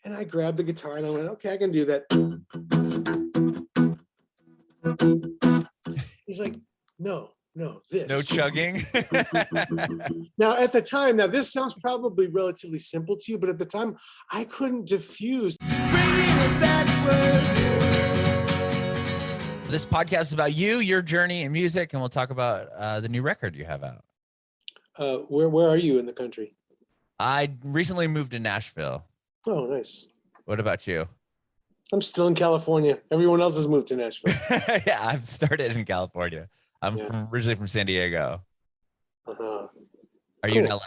And I grabbed the guitar and I went, okay, I can do that. He's like, no, this. No chugging. Now, at the time, this sounds probably relatively simple to you, but at the time, I couldn't diffuse. This podcast is about you, your journey in music, and we'll talk about the new record you have out. Where are you in the country? I recently moved to Nashville. Oh, nice. What about you? I'm still in California. Everyone else has moved to Nashville. Yeah, I've started in California. I'm originally from San Diego. Uh-huh. Are you in LA?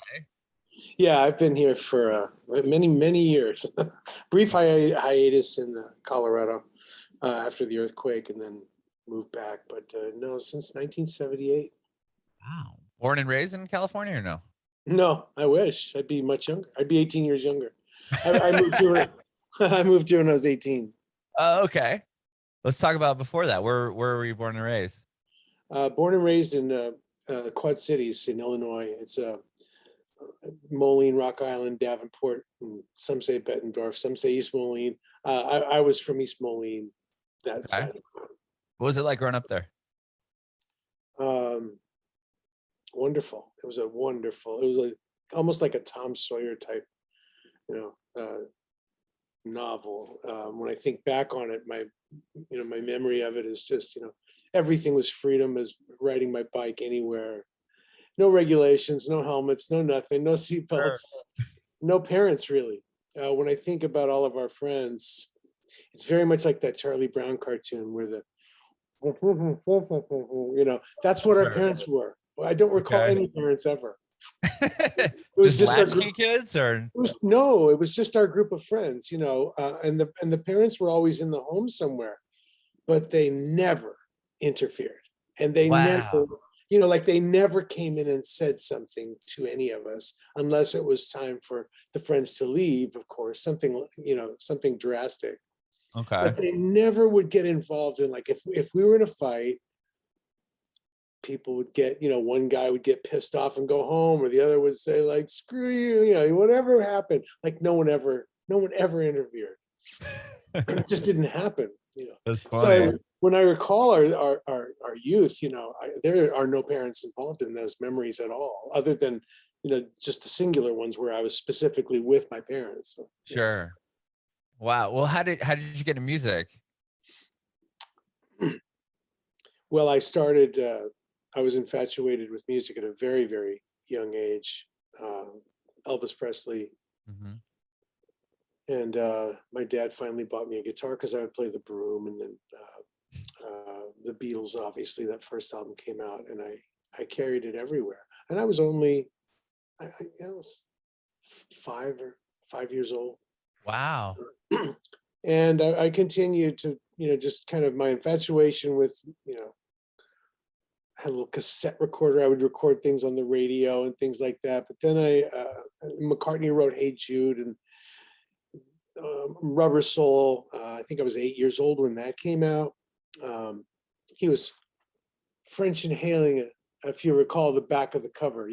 Yeah, I've been here for many years. Brief hiatus in Colorado after the earthquake, and then moved back. But no, since 1978. Wow. Born and raised in California or no? No, I wish. I'd be much younger. I'd be 18 years younger. I moved here. I moved here when I was 18. Oh, okay. Let's talk about before that. Where were you born and raised? Born and raised in Quad Cities in Illinois. It's Moline, Rock Island, Davenport, and some say Bettendorf, some say East Moline. I was from East Moline. That side. What was it like growing up there? Wonderful. It was like almost like a Tom Sawyer type, novel. When I think back on it, my memory of it is just, everything was freedom, as riding my bike anywhere. No regulations, no helmets, no nothing, no seatbelts, no parents really. When I think about all of our friends, it's very much like that Charlie Brown cartoon where that's what our parents were. I don't recall any parents ever. It was just latchkey kids, or no? It was just our group of friends, and the parents were always in the home somewhere, but they never interfered, and they never, they never came in and said something to any of us unless it was time for the friends to leave. Of course, something drastic. Okay. But they never would get involved in, like, if we were in a fight, people would get, one guy would get pissed off and go home, or the other would say, like, screw you, whatever happened. Like no one ever interfered. It just didn't happen. That's funny. So when I recall our youth, there are no parents involved in those memories at all, other than, just the singular ones where I was specifically with my parents. So, sure. Wow. Well, how did you get into music? Well, I started, I was infatuated with music at a very, very young age. Elvis Presley. Mm-hmm. And my dad finally bought me a guitar because I would play the broom, and then the Beatles, obviously, that first album came out, and I carried it everywhere. And I was only, I was 5 years old. Wow. And I continued to, just kind of my infatuation with, had a little cassette recorder. I would record things on the radio and things like that. But then McCartney wrote Hey Jude, and Rubber Soul. I think I was 8 years old when that came out. He was French inhaling, if you recall the back of the cover,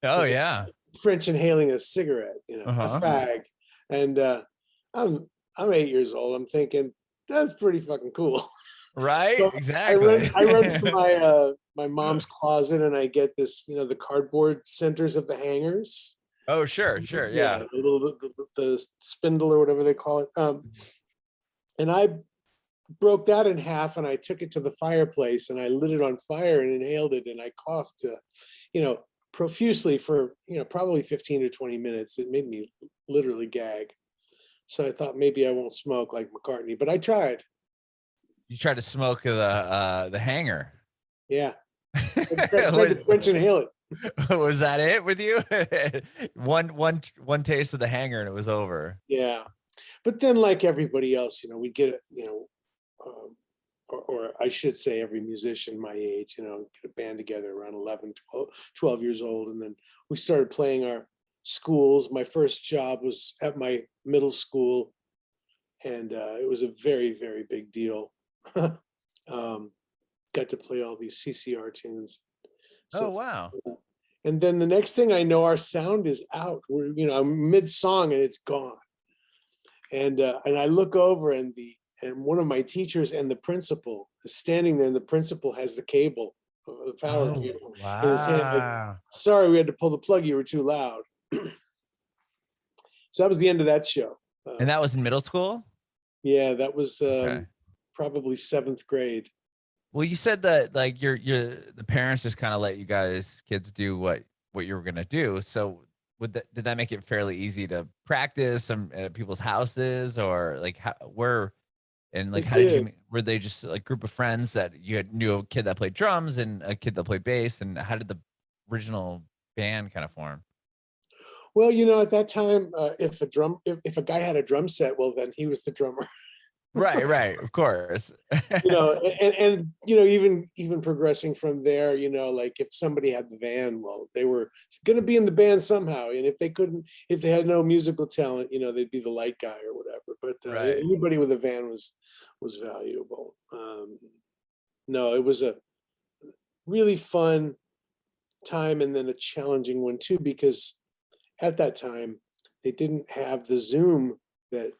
Oh yeah. French inhaling a cigarette, a fag. And I'm 8 years old. I'm thinking that's pretty fucking cool. Right. So exactly. I run to my mom's closet, and I get this, the cardboard centers of the hangers. Oh, sure. Yeah. The spindle or whatever they call it. And I broke that in half, and I took it to the fireplace, and I lit it on fire and inhaled it, and I coughed, profusely for, probably 15 or 20 minutes. It made me literally gag. So I thought maybe I won't smoke like McCartney, but I tried. You tried to smoke the hanger. Yeah. I tried to French inhale it. Was that it with you? one taste of the hanger and it was over. Yeah. But then, like everybody else, we get, or I should say every musician my age, get a band together around 11, 12 years old. And then we started playing our schools. My first job was at my middle school, and it was a very, very big deal. Got to play all these CCR tunes. So, oh, wow. And then the next thing I know, our sound is out. I'm mid-song and it's gone. And I look over, and one of my teachers and the principal is standing there, and the principal has the cable, the power Oh, cable in his hand. Like, wow. sorry, we had to pull the plug. You were too loud. So that was the end of that show. And that was in middle school? Yeah, that was Okay. probably 7th grade. Well, you said that like the parents just kind of let you kids do what you were gonna do. So did that make it fairly easy to practice some at people's houses, or like It how did did. you were they just like group of friends that knew a kid that played drums and a kid that played bass, and how did the original band kind of form? Well, at that time, if a guy had a drum set, well, then he was the drummer. Right, right, of course. And even progressing from there, like if somebody had the van, well, they were going to be in the band somehow. And if they had no musical talent, they'd be the light guy or whatever. But Right. anybody with a van was valuable. No, it was a really fun time, and then a challenging one too, because at that time they didn't have the Zoom that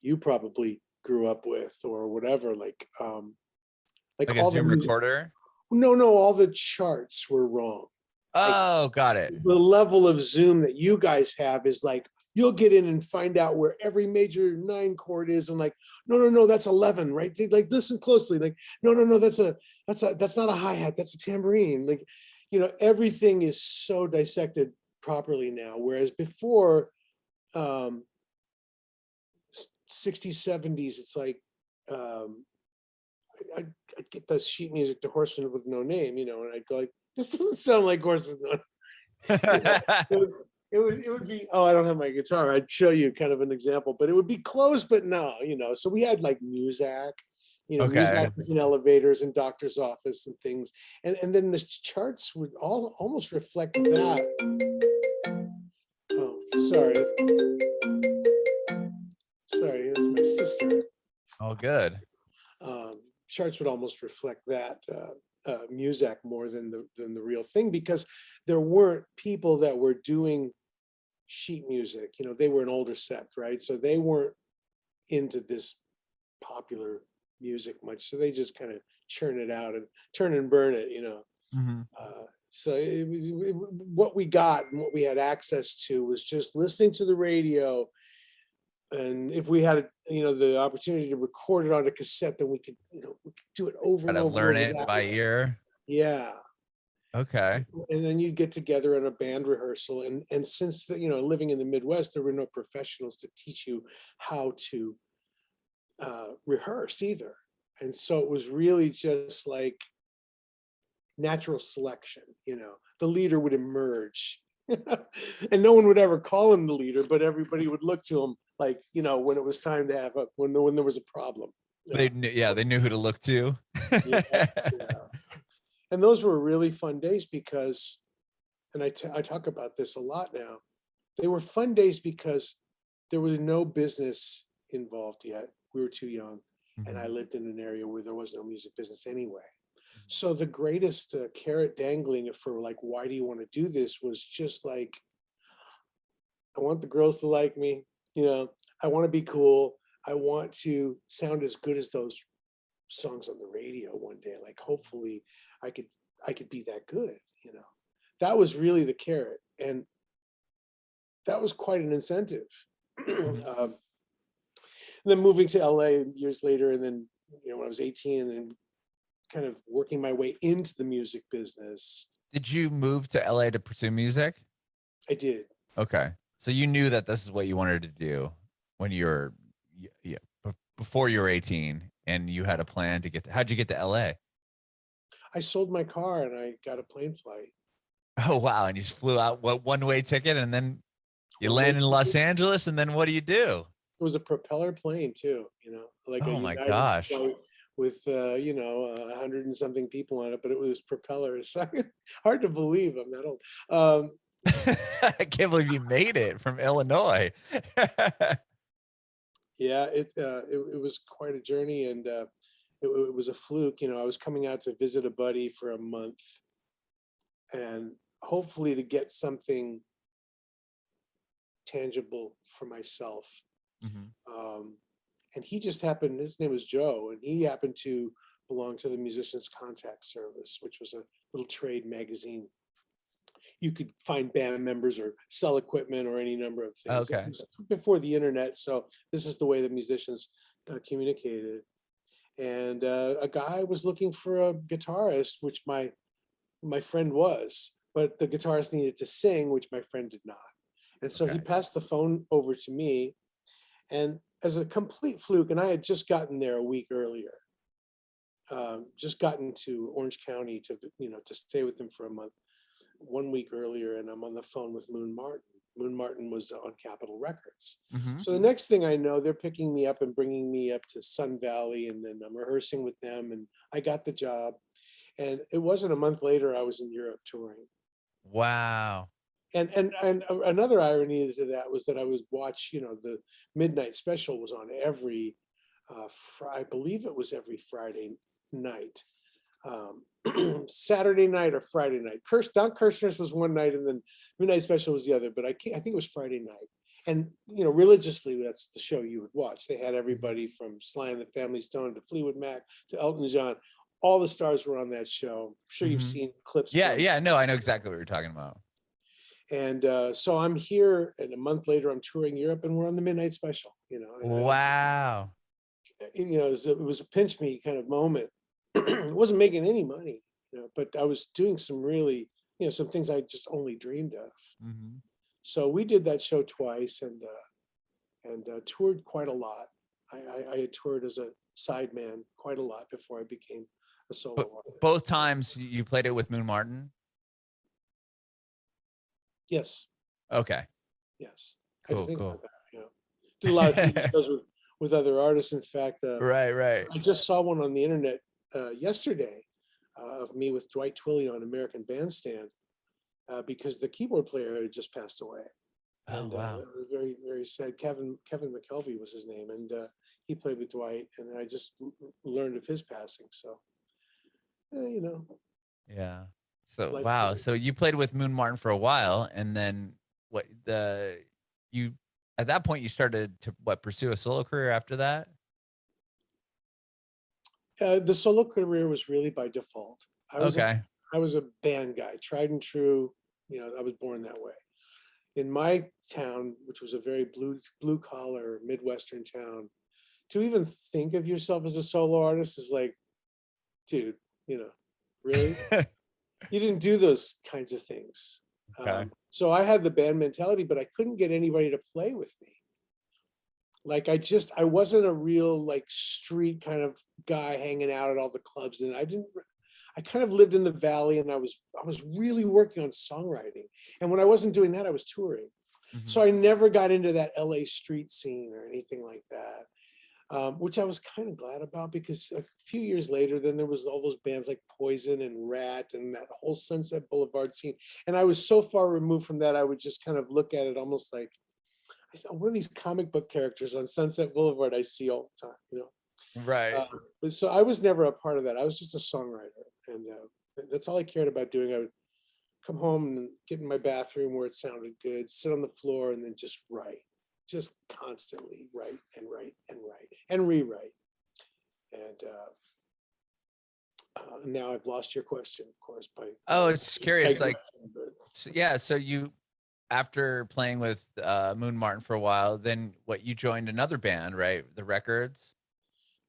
you probably grew up with or whatever, like Like a all the Zoom music. recorder? No, all the charts were wrong. Like Oh, got it. the level of Zoom that you guys have is like, you'll get in and find out where every major 9 chord is, and like, no, that's 11, right? Like, listen closely. Like, no, that's not a hi-hat, that's a tambourine. Like, everything is so dissected properly now, whereas before, 60s, 70s, it's like, I'd get the sheet music to Horseman with No Name, and I'd go like, this doesn't sound like Horse with No Name. It would be, oh, I don't have my guitar. I'd show you kind of an example, but it would be close, but no, so we had like Muzak, Okay. Muzak was in elevators and doctor's office and things. And then the charts would all almost reflect that. Oh, sorry. Sorry, that's my sister. Oh, good. Charts would almost reflect that Muzak more than the real thing, because there weren't people that were doing sheet music. They were an older sect, right? So they weren't into this popular music much. So they just kind of churn it out and turn and burn it. Mhm. So what we got and what we had access to was just listening to the radio. And if we had, the opportunity to record it on a cassette, then we could do it over and Gotta over and learn over it that by way. ear. Yeah. Okay. And then you'd get together in a band rehearsal. And since living in the Midwest, there were no professionals to teach you how to rehearse either. And so it was really just like natural selection. The leader would emerge. And no one would ever call him the leader, but everybody would look to him like, when it was time to when there was a problem. They knew who to look to. Yeah, yeah. And those were really fun days because, and I talk about this a lot now, they were fun days because there was no business involved yet. We were too young, and I Mhm. lived in an area where there was no music business anyway. So the greatest carrot dangling for like, why do you want to do this, was just like, I want the girls to like me, I want to be cool. I want to sound as good as those songs on the radio one day. Like, hopefully I could be that good. That was really the carrot, and that was quite an incentive. Mhm. And then moving to LA years later, and then when I was 18, and then kind of working my way into the music business. Did you move to LA to pursue music? I did. Okay. So you knew that this is what you wanted to do when you were, yeah, before you were 18, and you had a plan to how'd you get to LA? I sold my car and I got a plane flight. Oh, wow. And you just flew out, what, one-way ticket, and then you One way land in Los ticket. Angeles, and then what do you do? It was a propeller plane too, like a Oh my United gosh. flight with 100 and something people on it, but it was propellers. Hard to believe I'm that old. I can't believe you made it from Illinois. Yeah, it was quite a journey, and it was a fluke. I was coming out to visit a buddy for a month, and hopefully to get something tangible for myself. Mhm. And he just happened, his name was Joe, and he happened to belong to the Musicians Contact Service, which was a little trade magazine. You could find band members or sell equipment or any number of things. It Okay. was before the internet, so this is the way the musicians communicated. And a guy was looking for a guitarist, which my friend was, but the guitarist needed to sing, which my friend did not. And so he Okay. passed the phone over to me, and as a complete fluke, and I had just gotten there a week earlier, just gotten to Orange County to stay with him for a month, 1 week earlier, and I'm on the phone with Moon Martin. Moon Martin was on Capitol Records. Mhm. So the next thing I know, they're picking me up and bringing me up to Sun Valley, and then I'm rehearsing with them, and I got the job. And it wasn't a month later, I was in Europe touring. Wow. And another irony to that was that I was the midnight special was on every, I believe it was every Friday night, Saturday night or Friday night. Don Kirshner's was one night, and then midnight special was the other. But I think it was Friday night. And religiously, that's the show you would watch. They had everybody from Sly and the Family Stone to Fleetwood Mac to Elton John. All the stars were on that show. I'm sure you've seen clips. Yeah, from yeah, no, I know exactly what you're talking about. And so I'm here, and a month later, I'm touring Europe, and we're on the midnight special. Wow. It was a pinch me kind of moment. It wasn't making any money, but I was doing some really, some things I just only dreamed of. Mhm. So we did that show twice, and toured quite a lot. I had toured as a sideman quite a lot before I became a solo But artist. both times you played it with Moon Martin? Yes, Okay. yes. I had to Cool, think cool. about that. Did a lot of TV shows with other artists. In fact, Right, right. I just saw one on the internet yesterday of me with Dwight Twilley on American Bandstand because the keyboard player had just passed away. Oh, And wow. it was very, very sad. Kevin McKelvey was his name, and he played with Dwight, and I just learned of his passing. So, Yeah. So, life wow. goes. So you played with Moon Martin for a while, and then you at that point you started to pursue a solo career after that? The solo career was really by default. Okay. I was a band guy, tried and true. I was born that way. In my town, which was a very blue collar Midwestern town, to even think of yourself as a solo artist is like, dude, really? You didn't do those kinds of things. Okay. So I had the band mentality, but I couldn't get anybody to play with me. Like I wasn't a real like street kind of guy hanging out at all the clubs, and I kind of lived in the valley, and I was really working on songwriting. And when I wasn't doing that, I was touring. So Mhm. I never got into that LA street scene or anything like that, which I was kind of glad about, because a few years later, then there was all those bands like Poison and Rat and that whole Sunset Boulevard scene. And I was so far removed from that, I would just kind of look at it almost like, I thought, what are these comic book characters on Sunset Boulevard I see all the time, Right. So I was never a part of that. I was just a songwriter, and that's all I cared about doing. I would come home and get in my bathroom where it sounded good, sit on the floor, and then just write, just constantly write and write and write and rewrite. And now I've lost your question, of course, by Oh, it's curious. Like, digressing, but yeah. So you, after playing with Moon Martin for a while, then you joined another band, right? The Records.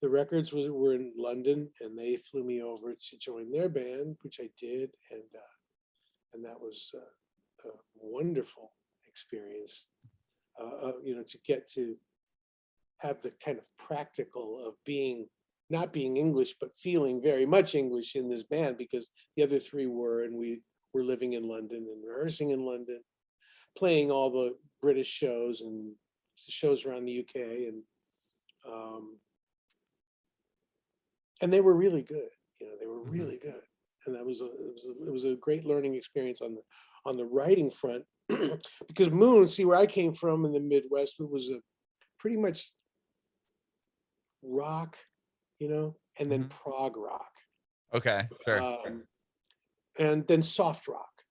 the records were in London, and they flew me over to join their band, which I did, and that was a wonderful experience. To get to have the kind of practical of not being English, but feeling very much English in this band, because the other three were, and we were living in London and rehearsing in London, playing all the British shows and shows around the UK, and they were really good. They were really good, and that it was a great learning experience on the writing front, because Moon, see, where I came from in the Midwest, it was a pretty much rock, and then Mhm. prog rock, Okay. Sure. and then soft rock.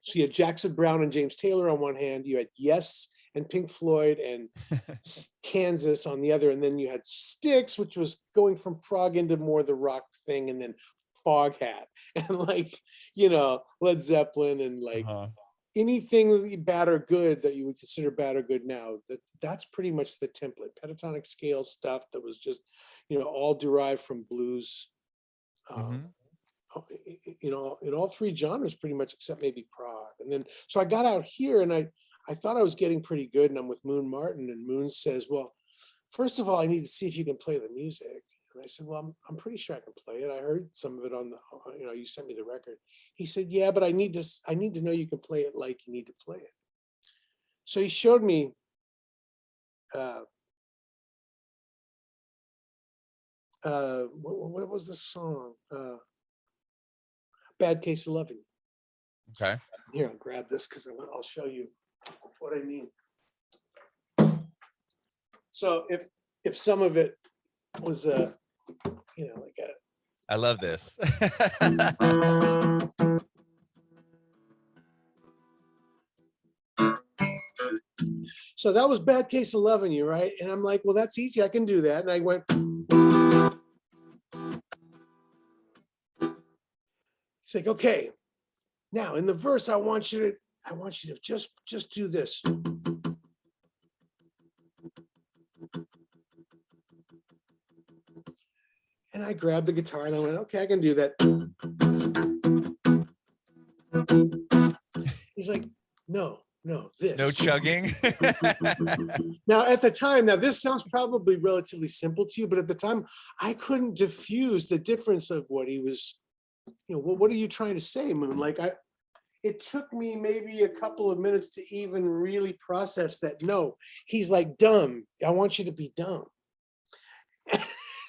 So you had Jackson Browne and James Taylor on one hand, you had Yes and Pink Floyd and Kansas on the other, and then you had Styx, which was going from prog into more the rock thing, and then Foghat and like, you know, Led Zeppelin and like anything bad or good that you would consider bad or good now. That's pretty much the template. Pentatonic scale stuff that was just, you know, all derived from blues. You know, in all three genres pretty much, except maybe prog. And then so I got out here and I thought I was getting pretty good, and I'm with Moon Martin, and Moon says, well, first of all, I need to see if you can play the music. And I said, well, I'm pretty sure I can play it. I heard some of it on the, you know, you sent me the record. He said, yeah, but I need to know you can play it like you need to play it. So he showed me what was the song? Bad Case of Loving. Okay. Here, I'll grab this because I'll show you what I mean. So if some of it was you know, like I love this. So that was Bad Case of Loving You, right? And I'm like, well, that's easy. I can do that. And I went. It's like, okay, now in the verse, I want you to just do this. And I grabbed the guitar and I went, okay, I can do that. He's like, no, this. No chugging. Now, at the time, now this sounds probably relatively simple to you, but at the time, I couldn't diffuse the difference of what he was, you know, well, what are you trying to say, Moon? Like, it took me maybe a couple of minutes to even really process that. No, he's like, dumb. I want you to be dumb.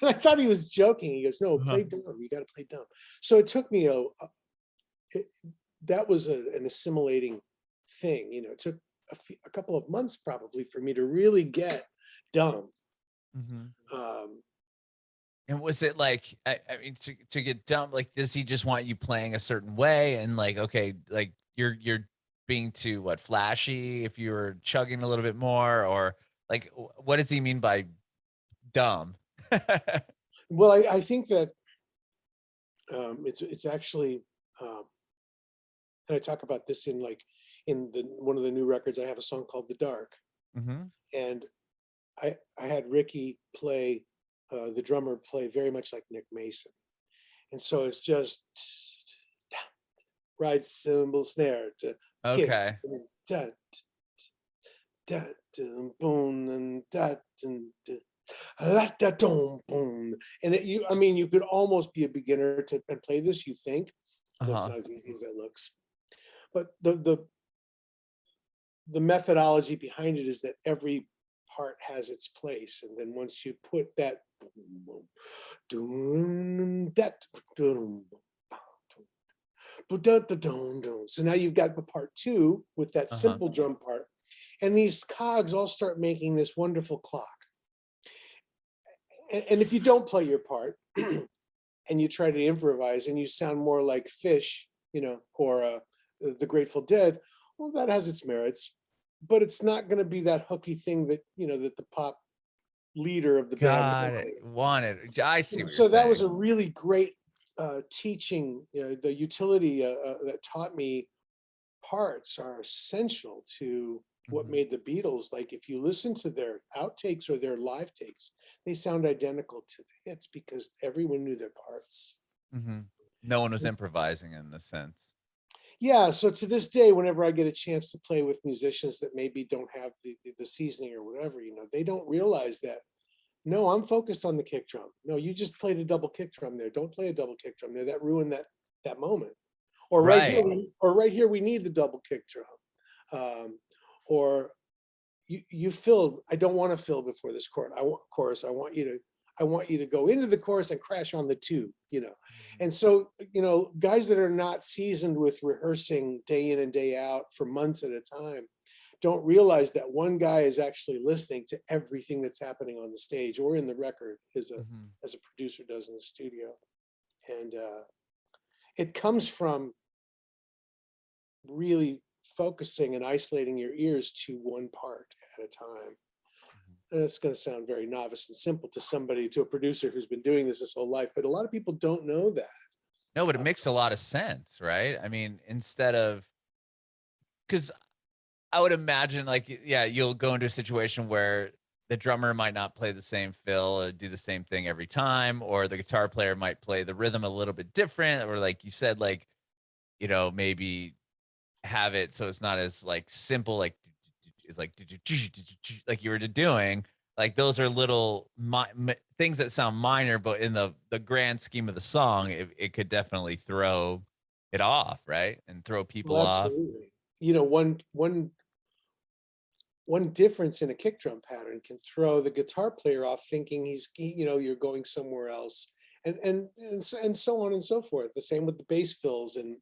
I thought he was joking. He goes, no, play dumb. You got to play dumb. So it took me that was an assimilating thing. You know, it took a couple of months probably for me to really get dumb. And was it like, I mean, to get dumb, like, does he just want you playing a certain way? And like, okay, like you're being too what, flashy if you were chugging a little bit more, or like, what does he mean by dumb? Well, I think that it's actually, and I talk about this in like in one of the new records. I have a song called "The Dark," and I had Ricky play, the drummer play very much like Nick Mason, and so it's just right cymbal snare to Okay. kick, boom and and I mean, you could almost be a beginner and play this. You think, although it's not as easy as it looks. But the methodology behind it is that every part has its place, and then once you put that, so now you've got the part two with that simple drum part, and these cogs all start making this wonderful clock. And if you don't play your part and you try to improvise and you sound more like Fish, you know, or the Grateful Dead, well, that has its merits, but it's not going to be that hooky thing that, you know, that the pop leader of the band wanted. I see what so you're that saying. was a really great teaching. The utility that taught me parts are essential to what made the Beatles. Like, if you listen to their outtakes or their live takes, they sound identical to the hits because everyone knew their parts. No one was improvising in the sense. Yeah, so to this day, whenever I get a chance to play with musicians that maybe don't have the seasoning or whatever, you know, they don't realize that, no, I'm focused on the kick drum. No, you just played a double kick drum there. Don't play a double kick drum there. That ruined that moment. Or right here, we need the double kick drum. Or you filled. I don't want to fill before this chorus. I want you to go into the chorus and crash on the two. You know, and so, you know, guys that are not seasoned with rehearsing day in and day out for months at a time don't realize that one guy is actually listening to everything that's happening on the stage or in the record, as a producer does in the studio, and it comes from really focusing and isolating your ears to one part at a time. And it's going to sound very novice and simple to a producer who's been doing this his whole life, but a lot of people don't know that. No, but it makes a lot of sense, right? I mean, instead of, because I would imagine, like, yeah, you'll go into a situation where the drummer might not play the same fill or do the same thing every time, or the guitar player might play the rhythm a little bit different, or like you said, like, maybe have it so it's not as like simple, like it's like you were doing. Like those are little things that sound minor, but in the grand scheme of the song, it could definitely throw it off, right? And throw people Well, off. absolutely. One difference in a kick drum pattern can throw the guitar player off, thinking you're going somewhere else, and so on and so forth. The same with the bass fills and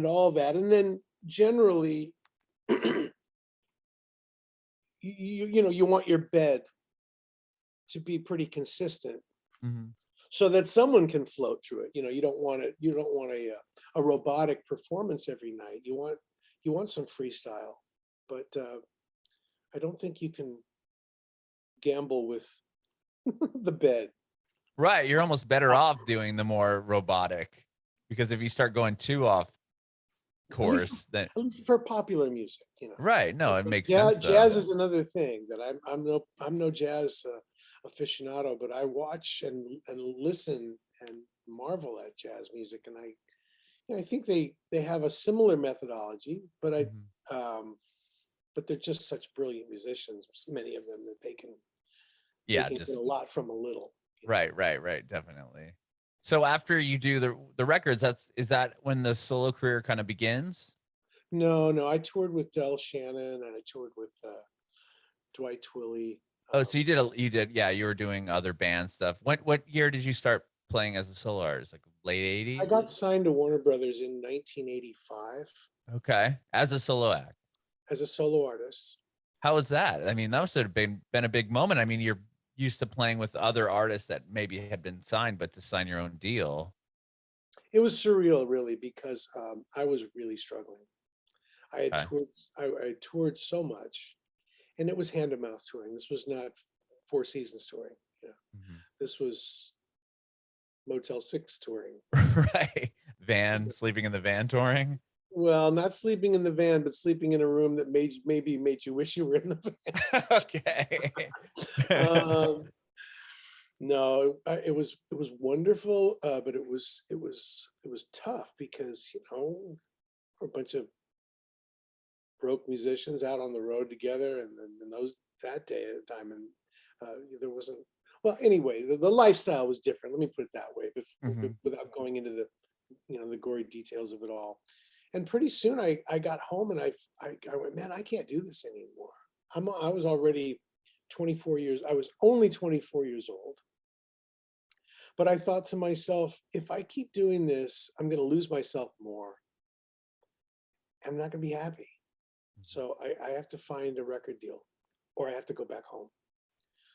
all that. And then generally, you want your bed to be pretty consistent, so that someone can float through it. You don't want a robotic performance every night. You want some freestyle, but I don't think you can gamble with the bed. Right. You're almost better off doing the more robotic, because if you start going too off course, then At least for popular music, right. No, it makes sense. Jazz is another thing that I'm no jazz aficionado, but I watch and listen and marvel at jazz music, and I think they have a similar methodology, but but they're just such brilliant musicians, many of them, that they can get a lot from a little. Right, definitely. So after you do the records, is that when the solo career kind of begins? No, I toured with Del Shannon, and I toured with Dwight Twilley. Oh, so you were doing other band stuff. What year did you start playing as a solo artist? Like late 80s? I got signed to Warner Brothers in 1985. Okay. As a solo act. As a solo artist. How was that? I mean, that must have been a big moment. I mean, you're used to playing with other artists that maybe had been signed, but to sign your own deal. It was surreal, really, because I was really struggling. I toured so much, and it was hand-to-mouth touring. This was not Four Seasons touring. This was Motel 6 touring. Right. Sleeping in the van touring. Well, not sleeping in the van, but sleeping in a room that maybe made you wish you were in the van. Okay. No, it was wonderful, but it was tough, because a bunch of broke musicians out on the road together, and that day at a time, and there wasn't. Well, anyway, the lifestyle was different. Let me put it that way, without going into the gory details of it all. And pretty soon I got home, and I went, man, I can't do this anymore. I was already 24 years. I was only 24 years old. But I thought to myself, if I keep doing this, I'm going to lose myself more. I'm not going to be happy. So I have to find a record deal, or I have to go back home.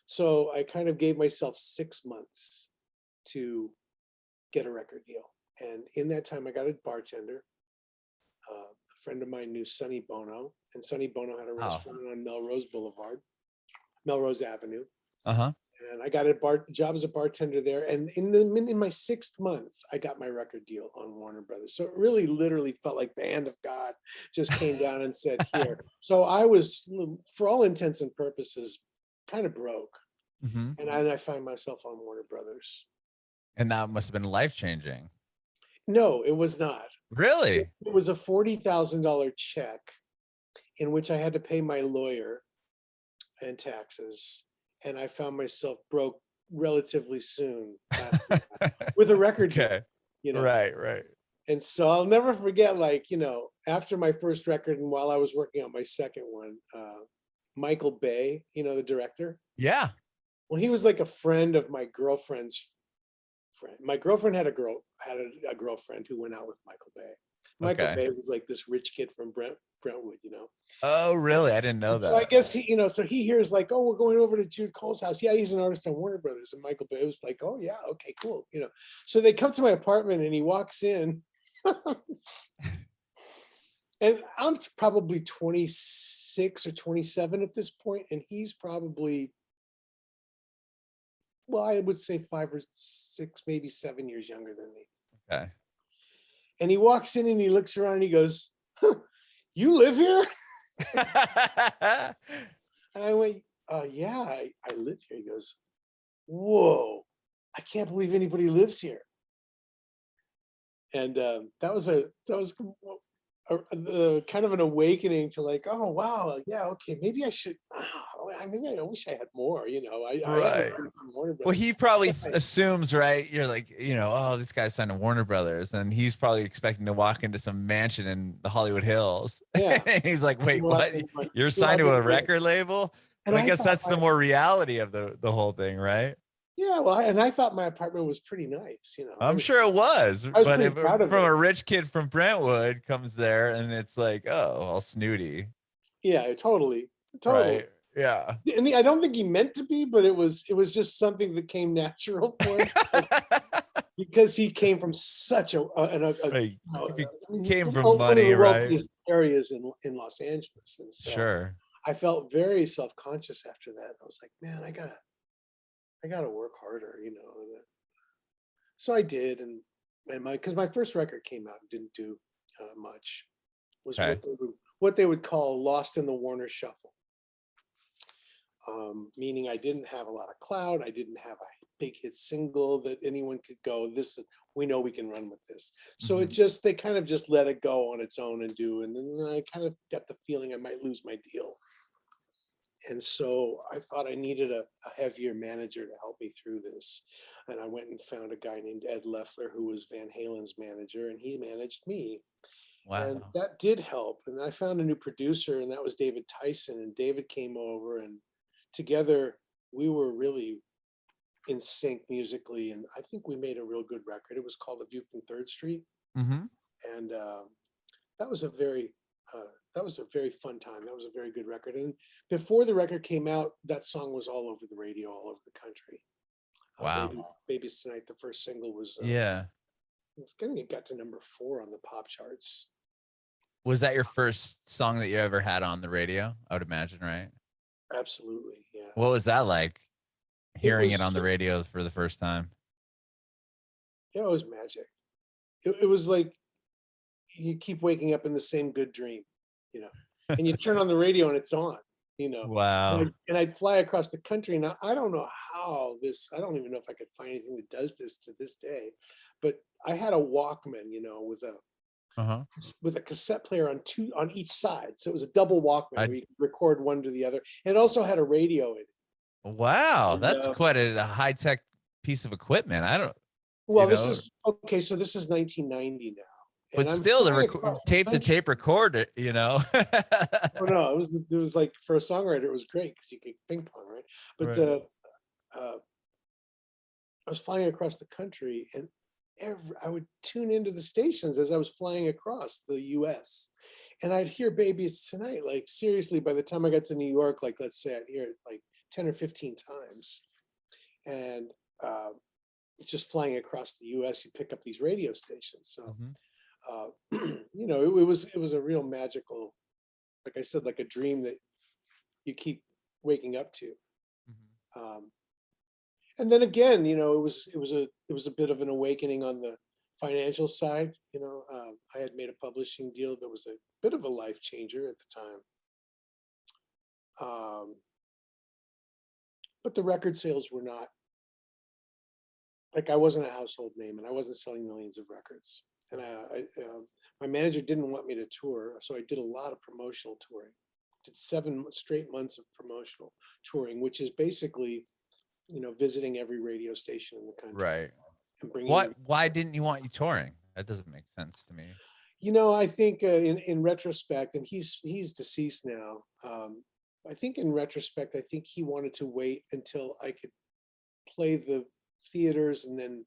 So I kind of gave myself 6 months to get a record deal. And in that time, I got a bartender. A friend of mine knew Sonny Bono, and Sonny Bono had a restaurant on Melrose Avenue. And I got a job as a bartender there. And in my 6th month, I got my record deal on Warner Brothers. So it really literally felt like the hand of God just came down and said, here. So I was, for all intents and purposes, kind of broke. And I find myself on Warner Brothers. And that must have been life-changing. No, it was not. Really? It was a $40,000 check in which I had to pay my lawyer and taxes. And I found myself broke relatively soon with a record deal, Right. And so I'll never forget, after my first record and while I was working on my second one, Michael Bay, the director. Yeah. Well, he was like a friend of my girlfriend's friend. My girlfriend had a girlfriend who went out with Michael Bay. Michael Bay was like this rich kid from Brentwood, Oh, really? I didn't know that. So I guess he hears like, oh, we're going over to Jude Cole's house. Yeah, he's an artist on Warner Brothers. And Michael Bay was like, oh yeah, okay, cool. So they come to my apartment, and he walks in. And I'm probably 26 or 27 at this point, and he's probably, well, I would say 5 or 6, maybe 7 years younger than me. Okay. And he walks in and he looks around and he goes, huh, "You live here?" And I went, "Yeah, I live here." He goes, "Whoa, I can't believe anybody lives here." And that was kind of an awakening to like, oh wow, yeah, okay, maybe I should. Maybe I wish I had more. I haven't Right. heard from Warner Well, Brothers. he probably Yes, assumes, right? You're like, oh, this guy's signed to Warner Brothers, and he's probably expecting to walk into some mansion in the Hollywood Hills. yeah. And he's like, wait, Walk what? in my- You're you signed walk to in a my- record label? And But I I guess thought, that's the more reality of the whole thing, right? yeah, well, and I thought my apartment was pretty nice. I'm sure it was, I was but pretty if proud of from it. a rich kid from Brentwood comes there and it's like, oh, all snooty, Yeah, totally, totally. right? Yeah. And I don't think he meant to be, but it was just something that came natural for him because he came from such Right. know, If you I mean, came from one of money, the right? wealthiest areas in Los Angeles, and so Sure. I felt very self-conscious after that. I was like, man, I gotta work harder. So I did, and because my first record came out and didn't do much, was Okay. what they would call lost in the Warner shuffle. Meaning I didn't have a lot of clout. I didn't have a big hit single that anyone could go, we know we can run with this. So Mhm. they kind of just let it go on its own and then I kind of got the feeling I might lose my deal. And so I thought I needed a heavier manager to help me through this. And I went and found a guy named Ed Leffler, who was Van Halen's manager, and he managed me. And Wow. that did help. And I found a new producer, and that was David Tyson. And David came over, and together we were really in sync musically. And I think we made a real good record. It was called A View from Third Street. Hmm. And that was a very fun time. That was a very good record. And before the record came out, that song was all over the radio, all over the country. Wow. Baby's Tonight, the first single was, Yeah. it got to number 4 on the pop charts. Was that your first song that you ever had on the radio? I would imagine, right? Absolutely, yeah. What was that like? It Hearing it was on the radio for the first time. it was magic. It was like you keep waking up in the same good dream, you know. And you turn on the radio and it's on, you know. Wow. And I'd fly across the country. Now I don't know I don't even know if I could find anything that does this to this day, but I had a Walkman, Uh-huh. with a cassette player on each side. So it was a double Walkman I where you could record one to the other. And it also had a radio in it. Wow, And, that's quite a high-tech piece of equipment. I don't, well, this is okay. So this is 1990 now, and but I'm still the flying across the tape to country. tape recorder. Oh no, it was like for a songwriter, it was great because you could ping pong, right? But Right. I was flying across the country, and I would tune into the stations as I was flying across the U.S. And I'd hear "Baby It's Tonight." Like seriously, by the time I got to New York, like let's say I'd hear it like 10 or 15 times, and just flying across the U.S., you pick up these radio stations. So, Mhm. it was a real magical, like I said, like a dream that you keep waking up to. Mhm. And then again, it was a bit of an awakening on the financial side. I had made a publishing deal that was a bit of a life changer at the time. But the record sales were not, like I wasn't a household name and I wasn't selling millions of records. And my manager didn't want me to tour, so I did a lot of promotional touring. Did 7 straight months of promotional touring, which is basically, visiting every radio station in the country Right. and bringing. Why didn't you want you touring? That doesn't make sense to me. I think in retrospect, and he's deceased now. I think in retrospect, I think he wanted to wait until I could play the theaters and then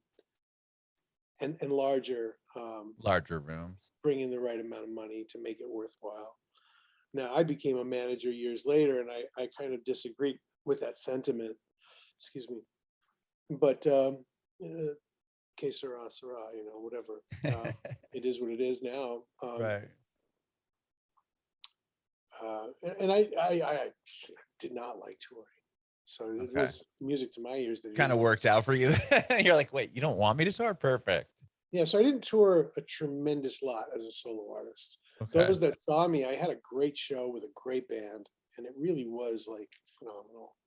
and larger, Larger rooms. bring in the right amount of money to make it worthwhile. Now I became a manager years later, and I kind of disagreed with that sentiment. Excuse me, but que sera, sera, whatever. It is what it is now. Right. And I did not like touring. So it Okay. was music to my ears. That Kind of worked out for you. You're like, wait, you don't want me to tour? Perfect. Yeah, so I didn't tour a tremendous lot as a solo artist. Okay. Those that saw me, I had a great show with a great band, and it really was like phenomenal.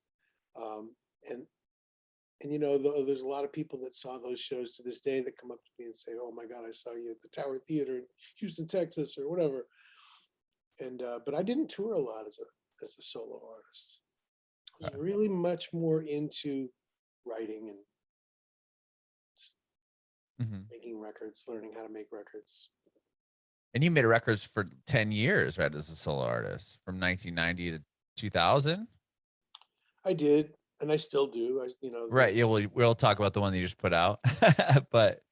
Um, and there's a lot of people that saw those shows to this day that come up to me and say, "Oh my God, I saw you at the Tower Theater in Houston, Texas, or whatever." And but I didn't tour a lot as a solo artist. I was Okay. really much more into writing and Mhm. making records, learning how to make records. And you made records for 10 years, right, as a solo artist from 1990 to 2000? I did, and I still do. Right. Yeah. We'll talk about the one that you just put out. But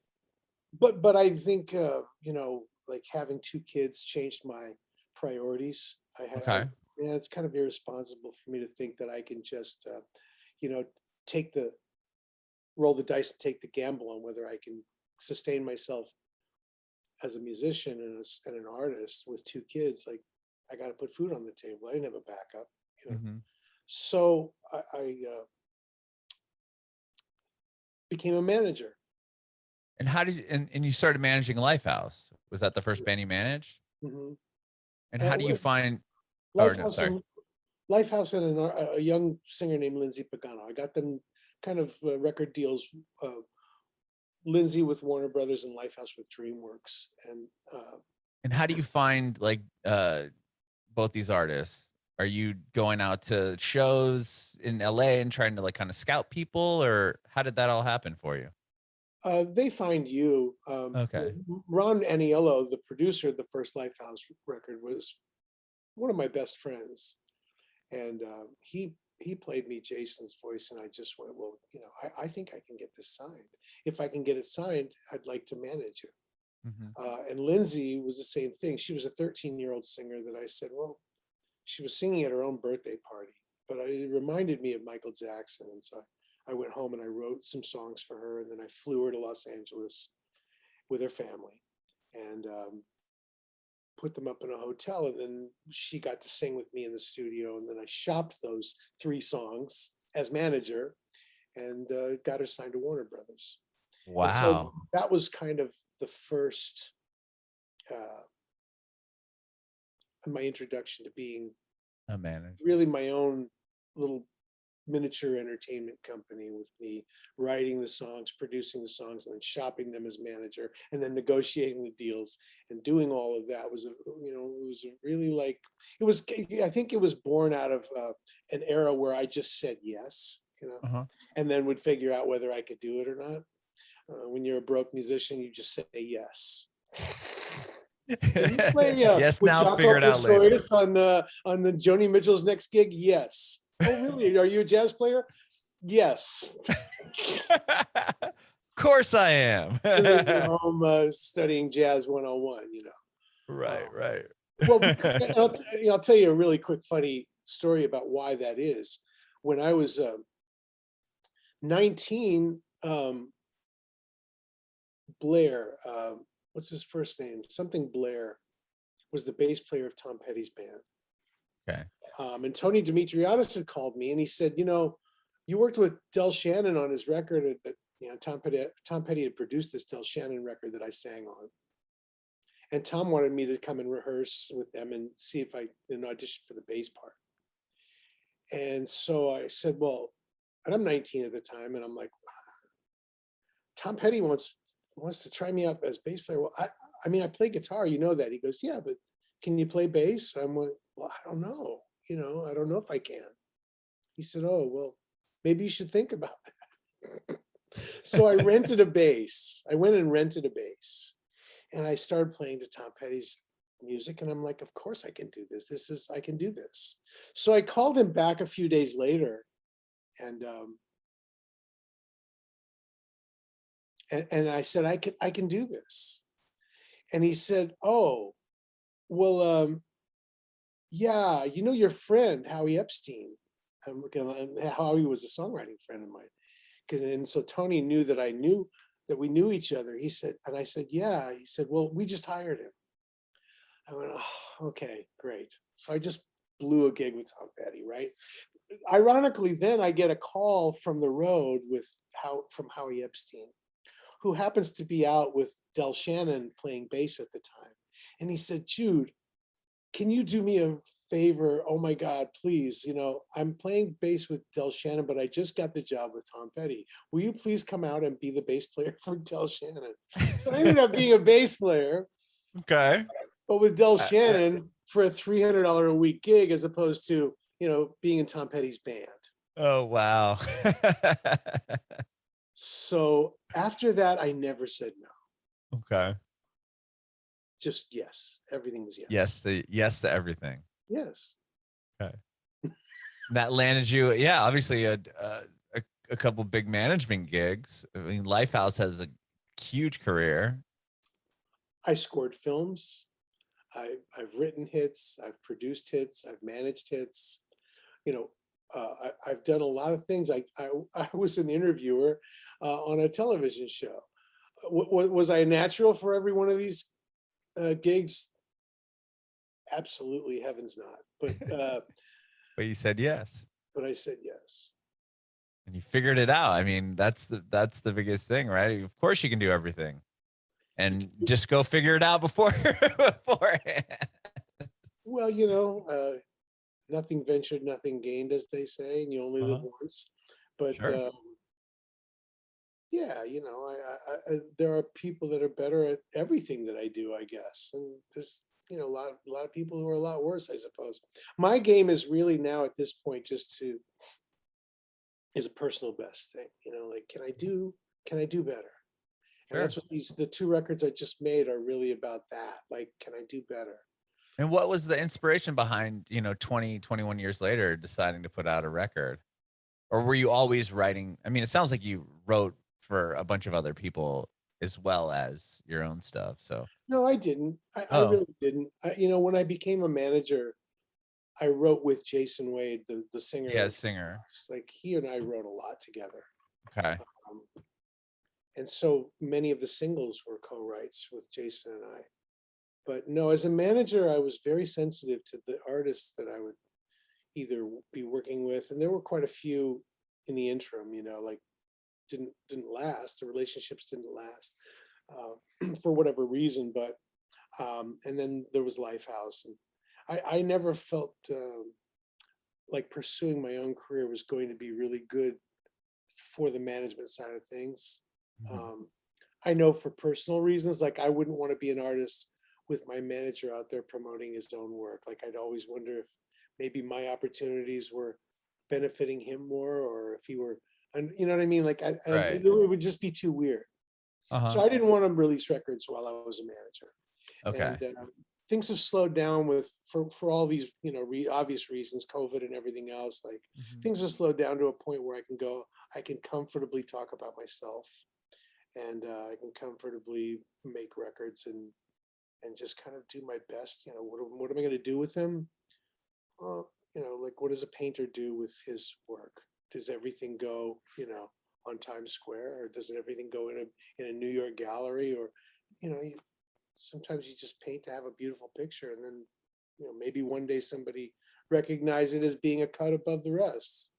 But I think like having two kids changed my priorities. okay. Yeah, it's kind of irresponsible for me to think that I can just you know take the roll the dice and take the gamble on whether I can sustain myself as a musician and an artist with two kids. Like, I got to put food on the table. I didn't have a backup. Mhm. So I became a manager. And how did you, and you started managing Lifehouse? Was that the first band you managed? Mhm. And Uh, how do you well, find? Or no, Lifehouse sorry. and Lifehouse and a young singer named Lindsay Pagano. I got them kind of record deals. Lindsay with Warner Brothers and Lifehouse with DreamWorks. And And how do you find like both these artists? Are you going out to shows in LA and trying to like kind of scout people, or how did that all happen for you? they find you. Okay. Ron Aniello, the producer of the first Lifehouse record, was one of my best friends, and he played me Jason's voice, and I just went, well, I think I can get this signed. If I can get it signed, I'd like to manage it. Mhm. And Lindsay was the same thing. She was a 13-year-old singer that I said, well, she was singing at her own birthday party, but it reminded me of Michael Jackson, and so I went home and I wrote some songs for her, and then I flew her to Los Angeles with her family, and put them up in a hotel, and then she got to sing with me in the studio, and then I shopped those 3 songs as manager, and got her signed to Warner Brothers. And so Wow. that was kind of the first my introduction to being A manager. really my own little miniature entertainment company, with me writing the songs, producing the songs, and then shopping them as manager, and then negotiating the deals and doing all of that. It was really like, I think it was born out of an era where I just said yes, Uh-huh. and then would figure out whether I could do it or not. When you're a broke musician, you just say yes. Can you play Yes, with now figure Jaco it out later. Pastorius on the Joni Mitchell's next gig? Yes. Oh, really? Are you a jazz player? Yes. Of course I am. And then you're home studying jazz 101. Right, Um, right. well, because, I'll tell you a really quick, funny story about why that is. When I was 19, Blair, what's his first name? Something Blair, was the bass player of Tom Petty's band. Okay. And Tony Dimitriadis had called me and he said, you worked with Del Shannon on his record that, Tom Petty had produced this Del Shannon record that I sang on. And Tom wanted me to come and rehearse with them and see if I did an audition for the bass part. And so I said, well, and I'm 19 at the time, and I'm like, Tom Petty wants to try me out as bass player. Well, I mean, I play guitar, that. He goes, yeah, but can you play bass? I'm like, well, I don't know. I don't know if I can. He said, oh, well, maybe you should think about that. So I rented a bass. I went and rented a bass, and I started playing to Tom Petty's music. And I'm like, of course I can do this. I can do this. So I called him back a few days later, and I said, I can do this. And he said, oh, well, yeah, your friend, Howie Epstein. Howie was a songwriting friend of mine. And so Tony knew that we knew each other. He said, and I said, yeah. He said, well, we just hired him. I went, oh, okay, great. So I just blew a gig with Tom Petty, right? Ironically, then I get a call from the road from Howie Epstein, who happens to be out with Del Shannon playing bass at the time. And he said, Jude, can you do me a favor? Oh my God, please. I'm playing bass with Del Shannon, but I just got the job with Tom Petty. Will you please come out and be the bass player for Del Shannon? So I ended up being a bass player, Okay. but with Del Uh, Shannon for a $300 a week gig, as opposed to, being in Tom Petty's band. oh, wow. So after that, I never said no. Okay. Just yes. Everything was yes. Yes to everything. Yes. Okay. That landed you, yeah, obviously a couple big management gigs. I mean, Lifehouse has a huge career. I scored films. I've written hits. I've produced hits. I've managed hits. I've done a lot of things. I was an interviewer on a television show. Was I natural for every one of these gigs? Absolutely, heavens not. But But you said yes. But I said yes. And you figured it out. I mean, that's the biggest thing, right? Of course you can do everything. And just go figure it out beforehand. Well, nothing ventured, nothing gained, as they say, and you only live once. But Sure. yeah, there are people that are better at everything that I do, I guess, and there's a lot of people who are a lot worse, I suppose. My game is really now at this point is a personal best thing. Like, can I do better? And Sure. that's what the two records I just made are really about that. Like, can I do better? And what was the inspiration behind, 20, 21 years later, deciding to put out a record? Or were you always writing? I mean, it sounds like you wrote for a bunch of other people as well as your own stuff. So, No, I didn't. I oh, really didn't. When I became a manager, I wrote with Jason Wade, the singer. yeah, singer. Like, he and I wrote a lot together. Okay. And so many of the singles were co-writes with Jason and I. But no, as a manager, I was very sensitive to the artists that I would either be working with, and there were quite a few in the interim, like didn't last. The relationships didn't last for whatever reason. But and then there was Lifehouse, and I never felt like pursuing my own career was going to be really good for the management side of things. I know for personal reasons, like I wouldn't want to be an artist with my manager out there promoting his own work. Like, I'd always wonder if maybe my opportunities were benefiting him more, or if he were, and you know what I mean? Like, Right. it would just be too weird. So I didn't want to release records while I was a manager. Okay. And things have slowed down for all these, obvious reasons, COVID and everything else. Like, things have slowed down to a point where I can comfortably talk about myself, and I can comfortably make records and just kind of do my best. What am I going to do with them? Like, what does a painter do with his work? Does everything go, on Times Square, or does everything go in a New York gallery? Or, sometimes you just paint to have a beautiful picture, and then, maybe one day somebody recognizes it as being a cut above the rest,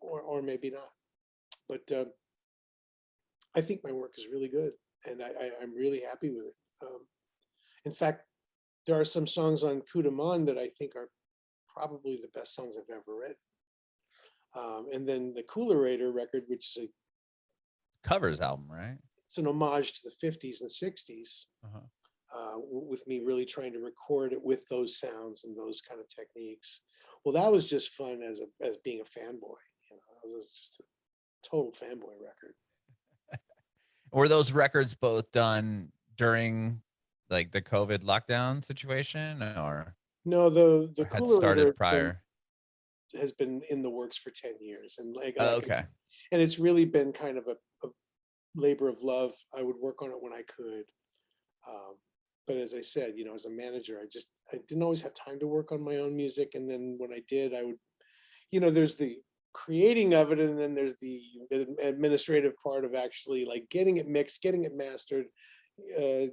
or maybe not. But I think my work is really good, and I'm really happy with it. In fact, there are some songs on Coup de Monde that I think are probably the best songs I've ever written. And then the Coolerator record, which is Covers album, right? it's an homage to the 50s and 60s, with me really trying to record it with those sounds and those kind of techniques. Well, that was just fun as being a fanboy. It was just a total fanboy record. Were those records both done during like the COVID lockdown situation, or No, the had Coolerator started prior? has been in the works for 10 years, and Oh, okay. and it's really been kind of a labor of love. I would work on it when I could, but as I said, as a manager, I didn't always have time to work on my own music, and then when I did, I would, there's the creating of it, and then there's the administrative part of actually like getting it mixed, getting it mastered,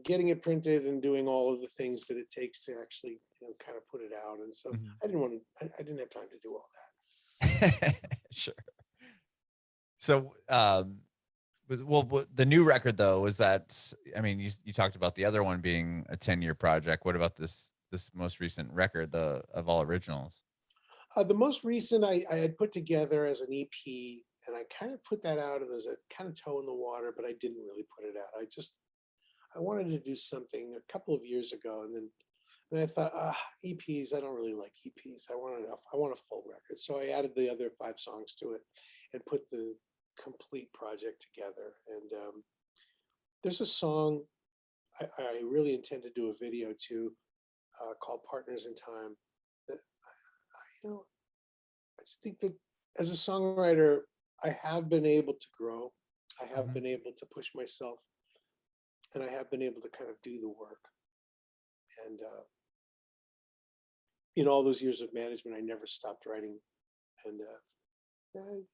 getting it printed, and doing all of the things that it takes to actually kind of put it out. And so Mhm. I didn't have time to do all that. Sure. So, the new record though, was that, I mean, you talked about the other one being a 10-year project. What about this most recent record, the of all originals? The most recent I had put together as an EP, and I kind of put that out as a kind of toe in the water, but I didn't really put it out. I wanted to do something a couple of years ago, and then I thought, EPs, I don't really like EPs. I want a full record. So I added the other 5 songs to it and put the complete project together. And there's a song I really intend to do a video to, called Partners in Time. That I just think that as a songwriter, I have been able to grow. I have Mhm. been able to push myself, and I have been able to kind of do the work. And in all those years of management, I never stopped writing, and I'm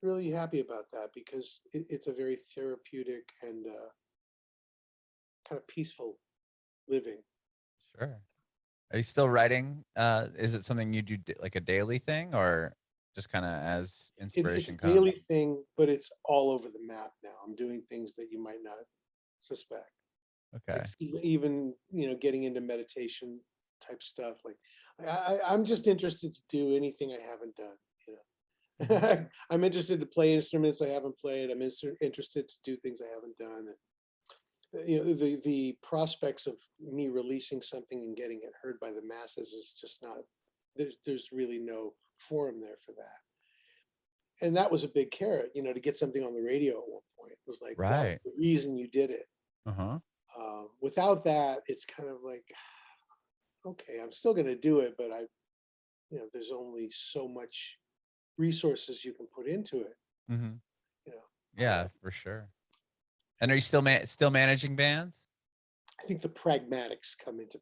really happy about that because it's a very therapeutic and kind of peaceful living. Sure. Are you still writing? Is it something you do like a daily thing, or just kind of as It's a inspiration daily comes? thing, but it's all over the map now. I'm doing things that you might not suspect. Like Okay. even getting into meditation type stuff. Like I'm just interested to do anything I haven't done. Mhm. I'm interested to play instruments I haven't played. I'm interested to do things I haven't done. The prospects of me releasing something and getting it heard by the masses is just not. There's really no forum there for that. And that was a big carrot, to get something on the radio at one point. It was like that was Right. the reason you did it. Uh-huh. Without that, it's kind of like, okay, I'm still going to do it, but there's only so much resources you can put into it. Mhm. You know, Yeah, for sure. And are you it's. still managing bands? I think the pragmatics come into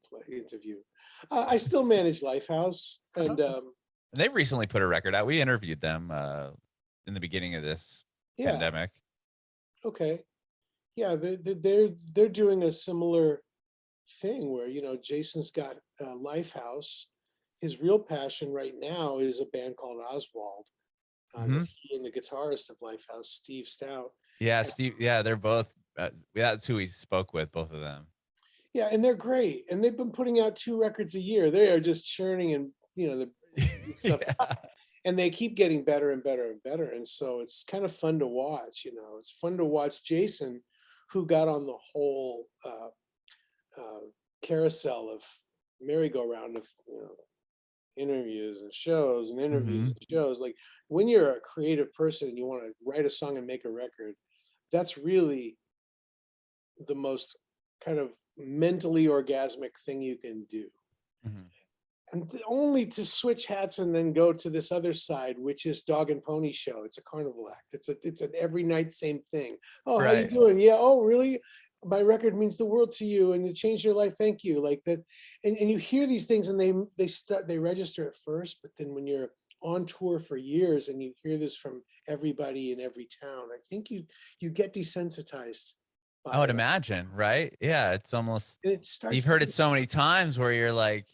view. I still manage Lifehouse, Uh-huh. and And they recently put a record out. We interviewed them in the beginning of this yeah, pandemic. okay, yeah, they're doing a similar thing where Jason's got Lifehouse. His real passion right now is a band called Oswald, that Mhm. he and the guitarist of Lifehouse, Steve Stout. Yeah, Steve. Yeah, they're both. That's who we spoke with, both of them. Yeah, and they're great, and they've been putting out 2 records a year. They are just churning and the stuff out, Yeah. and they keep getting better and better and better. And so it's kind of fun to watch. It's fun to watch Jason, who got on the whole uh, carousel of merry-go-round of interviews and shows and interviews Mhm. and shows. Like when you're a creative person and you want to write a song and make a record, that's really the most kind of mentally orgasmic thing you can do. Mhm. And only to switch hats and then go to this other side, which is dog and pony show. It's a carnival act. It's an every night same thing. Oh, how you Right. doing? Yeah. Oh, really? My record means the world to you, and it changed your life. Thank you. Like that, and you hear these things, and they register at first, but then when you're on tour for years and you hear this from everybody in every town, I think you get desensitized I by would it, imagine, right? Yeah, it's almost, and it you've starts heard to. it so many times where you're like,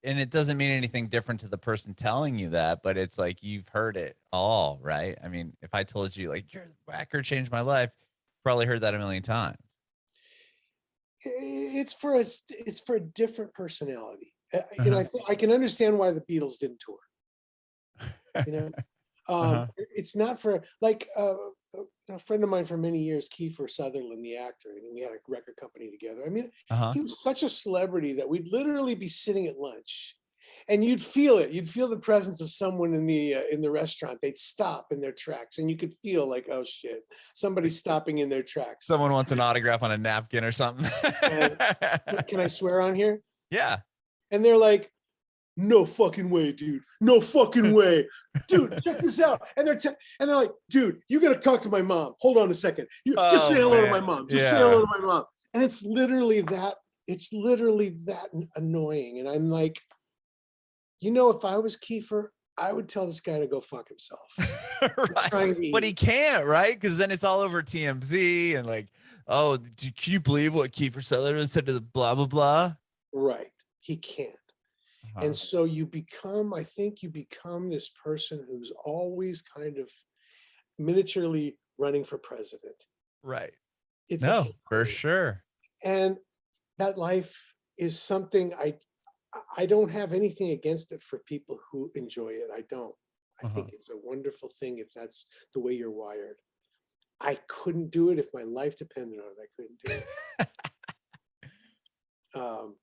and it doesn't mean anything different to the person telling you that, but it's like you've heard it all, right? I mean, if I told you like your record changed my life, probably heard that a million times. It's for a different personality. Uh-huh. I can understand why the Beatles didn't tour. You know, Uh-huh. it's not for like a friend of mine for many years, Kiefer Sutherland, the actor, and we had a record company together. I mean, Uh-huh. he was such a celebrity that we'd literally be sitting at lunch, and you'd feel it. You'd feel the presence of someone in the restaurant. They'd stop in their tracks, and you could feel like, oh shit, Like somebody's stopping in their tracks. someone wants an autograph on a napkin or something. And can I swear on here? Yeah. And they're like, no fucking way, dude. No fucking way. Dude, check this out. And they're like, dude, you gotta talk to my mom. Hold on a second. You just say Oh hello to my man. mom. Just say hello Yeah. to my mom. And it's literally that annoying. And I'm like, if I was Kiefer, I would tell this guy to go fuck himself. I'm Right. trying to But he be can't, right? Because then it's all over TMZ and like, oh, can you believe what Kiefer Sutherland said to the blah blah blah? right. He can't. And so you become, I think you become this person who's always kind of miniaturely running for president. Right. It's a No, for campaign. sure. And that life is something I don't have anything against it for people who enjoy it. I don't. I think it's a wonderful thing if that's the way you're wired. I couldn't do it if my life depended on it. I couldn't do it.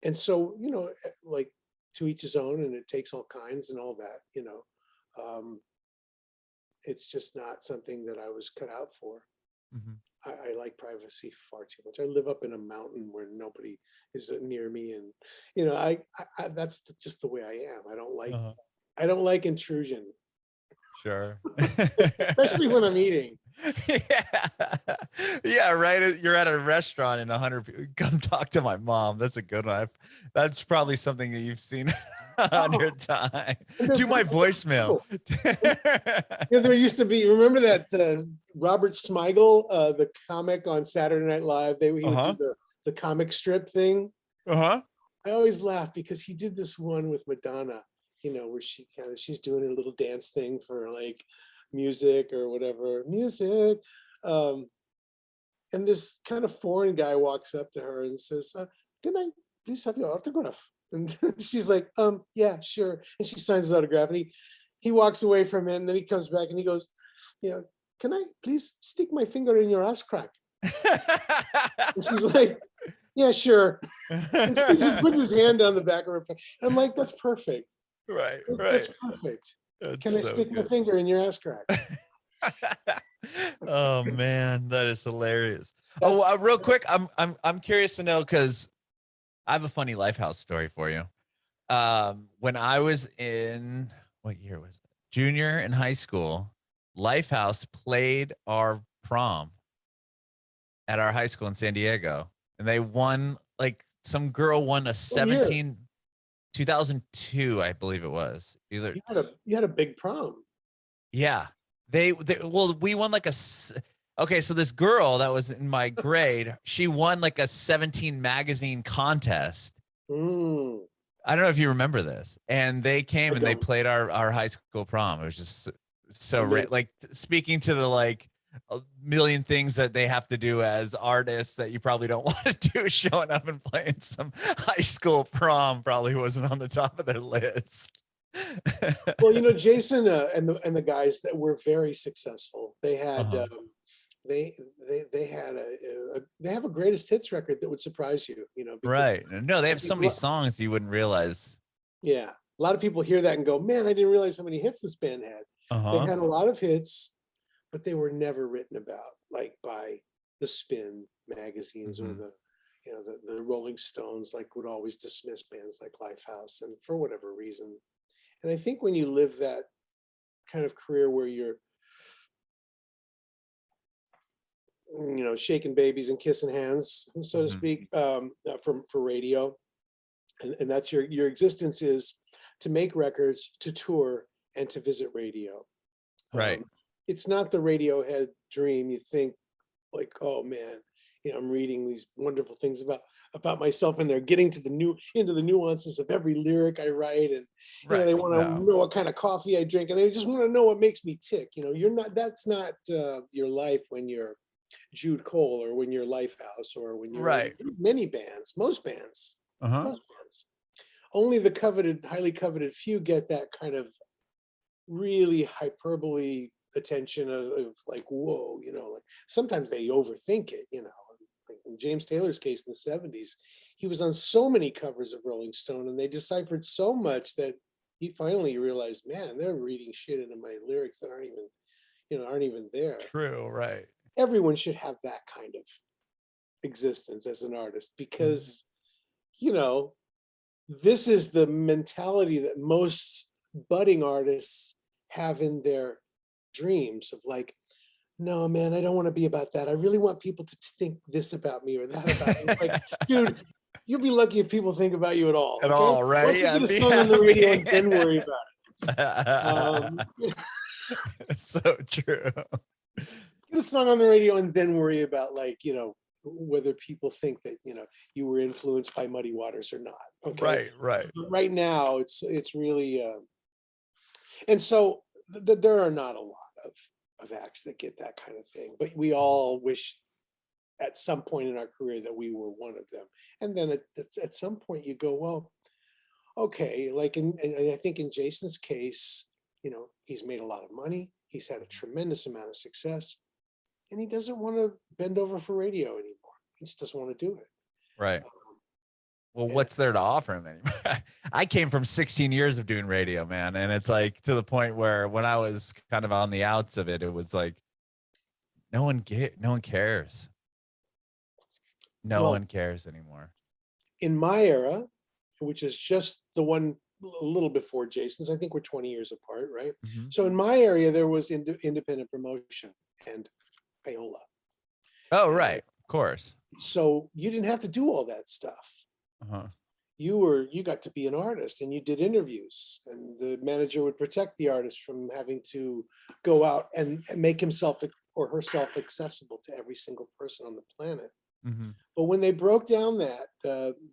And so, you know, like to each his own, and it takes all kinds and all that, you know. It's just not something that I was cut out for. I like privacy far too much. I live up in a mountain where nobody is near me, and you know, I that's just the way I am. I don't like intrusion, Sure. especially when I'm eating. Yeah. Yeah, right. You're at a restaurant and 100 people come talk to my mom. That's a good one. That's probably something that you've seen 100 times. To my voicemail. Yeah, there used to be, remember that Robert Smigel, the comic on Saturday Night Live, he would do the comic strip thing. I always laugh because he did this one with Madonna, you know, where she's doing her little dance thing for like music or whatever, music. And this kind of foreign guy walks up to her and says, can I please have your autograph? And she's like, yeah, sure. And she signs his autograph, and he walks away from it, and then he comes back and he goes, you know, can I please stick my finger in your ass crack? And she's like, yeah, sure. And so he just puts his hand on the back of her. I'm like, that's perfect. Right. That's perfect. Can I stick my finger in your ass crack? Oh man, that is hilarious. Real quick, I'm curious to know, because I have a funny Lifehouse story for you. When I was in, what year was it? Junior in high school, Lifehouse played our prom at our high school in San Diego, and they won, like some girl won a 2002, I believe it was. Either you had a big prom. Yeah. Well, we won like okay, so this girl that was in my grade, she won like a 17 magazine contest. I don't know if you remember this. And they came and they played our high school prom. It was just so like speaking to the like a million things that they have to do as artists that you probably don't want to do. Showing up and playing some high school prom probably wasn't on the top of their list. Well, you know, Jason and the guys that were very successful, they had they have a greatest hits record that would surprise you, you know. Right. No, they have so many songs you wouldn't realize. Yeah, a lot of people hear that and go, man, I didn't realize how many hits this band had. They had a lot of hits, but they were never written about like by the Spin magazines or the, you know, the Rolling Stones, like would always dismiss bands like Lifehouse, and for whatever reason. And I think when you live that kind of career where you're, you know, shaking babies and kissing hands, so to speak, for radio, and that's your existence is to make records, to tour, and to visit radio. Right. It's not the Radiohead dream. You think like, oh man, you know, I'm reading these wonderful things about myself, and they're getting to into the nuances of every lyric I write, and you know, they want to know what kind of coffee I drink, and they just want to know what makes me tick. You know, that's not your life when you're Jude Cole or when you're Lifehouse or when you're many bands, most bands. Only the coveted, highly coveted few get that kind of really hyperbole attention of like, whoa, you know, like sometimes they overthink it, you know. Like in James Taylor's case in the 70s, he was on so many covers of Rolling Stone, and they deciphered so much that he finally realized, man, they're reading shit into my lyrics that aren't even there. True, right. Everyone should have that kind of existence as an artist, because you know, this is the mentality that most budding artists have in their dreams of like, no, man, I don't want to be about that. I really want people to think this about me or that about me. It's like, dude, you'll be lucky if people think about you at all. At all, right? Yeah. Get a song on the radio and then worry about it. So true. Get a song on the radio and then worry about, like, you know, whether people think that, you know, you were influenced by Muddy Waters or not. Okay. Right, right. But right now it's really, and so there are not a lot of acts that get that kind of thing, but we all wish at some point in our career that we were one of them. And then at some point you go, well, okay, like and I think in Jason's case, you know, he's made a lot of money, he's had a tremendous amount of success, and he doesn't want to bend over for radio anymore. He just doesn't want to do it. Right. Well, And what's there to offer him anymore? I came from 16 years of doing radio, man. And it's like to the point where when I was kind of on the outs of it, it was like, no one cares. No well, one cares anymore. in my era, which is just the one a little before Jason's, I think we're 20 years apart, right? Mhm. So in my area, there was independent promotion and payola. Oh, right. Of course. So you didn't have to do all that stuff. Uh-huh. You got to be an artist and you did interviews, and the manager would protect the artist from having to go out and make himself or herself accessible to every single person on the planet. Mhm. But when they broke down that,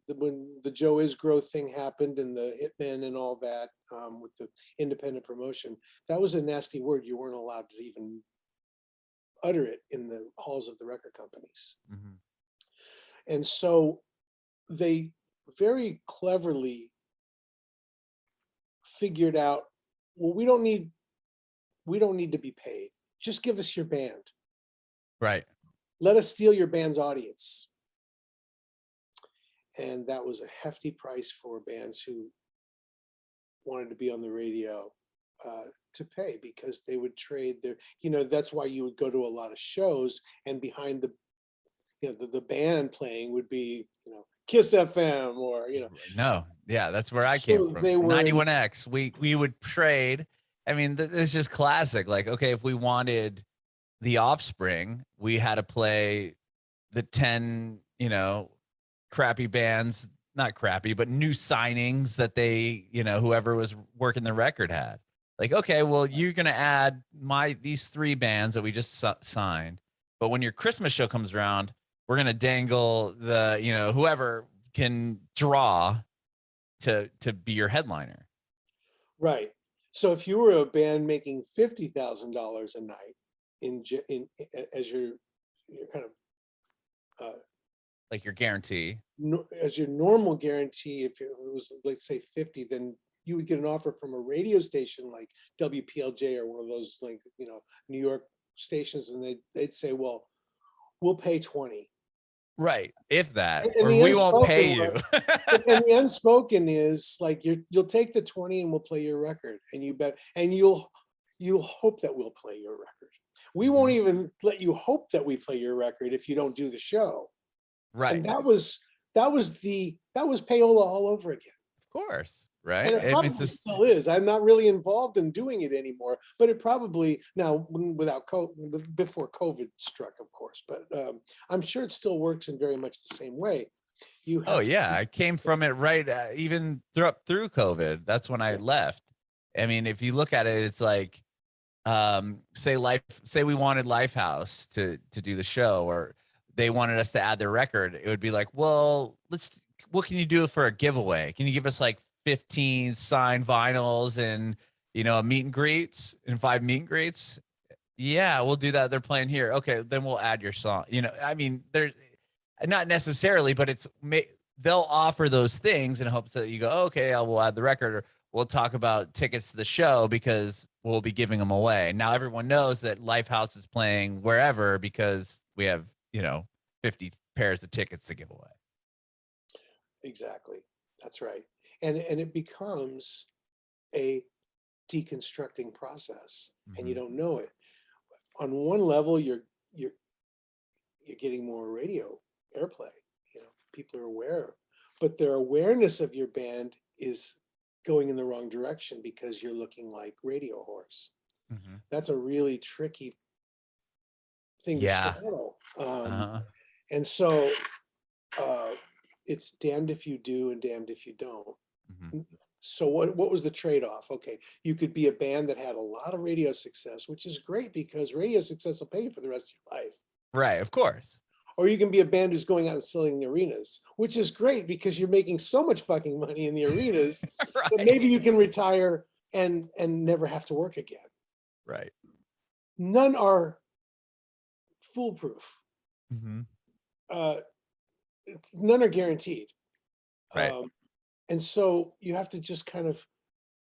when the Joe Isgrove thing happened and the hitmen and all that, with the independent promotion, that was a nasty word. You weren't allowed to even utter it in the halls of the record companies. Mhm. And so they very cleverly figured out, well, we don't need to be paid. Just give us your band. Right. Let us steal your band's audience. And that was a hefty price for bands who wanted to be on the radio to pay, because they would trade their, you know, that's why you would go to a lot of shows, and behind the, you know, the band playing would be, you know, Kiss FM or, you know. No, yeah, that's where I came So from. they were 91X. We would trade. I mean, it's just classic. Like, okay, if we wanted the Offspring, we had to play the 10, you know, crappy bands, not crappy, but new signings that they, you know, whoever was working the record had. Like, okay, well, you're gonna add these 3 bands that we just signed, but when your Christmas show comes around, we're gonna dangle the, you know, whoever can draw to be your headliner. right. So if you were a band making $50,000 a night as your kind of Like your guarantee. as your normal guarantee, if it was, let's say 50, then you would get an offer from a radio station like WPLJ or one of those, like, you know, New York stations, and they'd say, well, we'll pay 20. Right. If that, And or the we won't pay unspoken you. and the unspoken is like, you'll take the 20 and we'll play your record, and you bet, and you'll hope that we'll play your record. We won't even let you hope that we play your record if you don't do the show. Right. And that was payola all over again. Of course. Right. And it probably still is. I'm not really involved in doing it anymore, but it probably now, without COVID, before COVID struck, of course, but I'm sure it still works in very much the same way. Oh yeah, I came from it right even through COVID. That's when I left. I mean, if you look at it, it's like say we wanted Lifehouse to do the show, or they wanted us to add their record. It would be like, well, what can you do for a giveaway? Can you give us like 15 signed vinyls and, you know, a meet and greets and 5 meet and greets? Yeah, we'll do that. They're playing here. Okay, then we'll add your song. You know, I mean, there's not necessarily, but they'll offer those things in hopes that you go, okay, we'll add the record, or we'll talk about tickets to the show because we'll be giving them away. Now everyone knows that Lifehouse is playing wherever because we have, you know, 50 pairs of tickets to give away. Exactly. That's right. And it becomes a deconstructing process, and you don't know it. On one level, you're getting more radio airplay. You know, people are aware, but their awareness of your band is going in the wrong direction because you're looking like radio horse. That's a really tricky thing to straddle. And so it's damned if you do and damned if you don't. So what was the trade-off? Okay, you could be a band that had a lot of radio success, which is great because radio success will pay you for the rest of your life. Right, of course. or you can be a band who's going out and selling the arenas, which is great because you're making so much fucking money in the arenas Right. that maybe you can retire and never have to work again. Right. None are foolproof. Mm-hmm. None are guaranteed. Right. And so you have to just kind of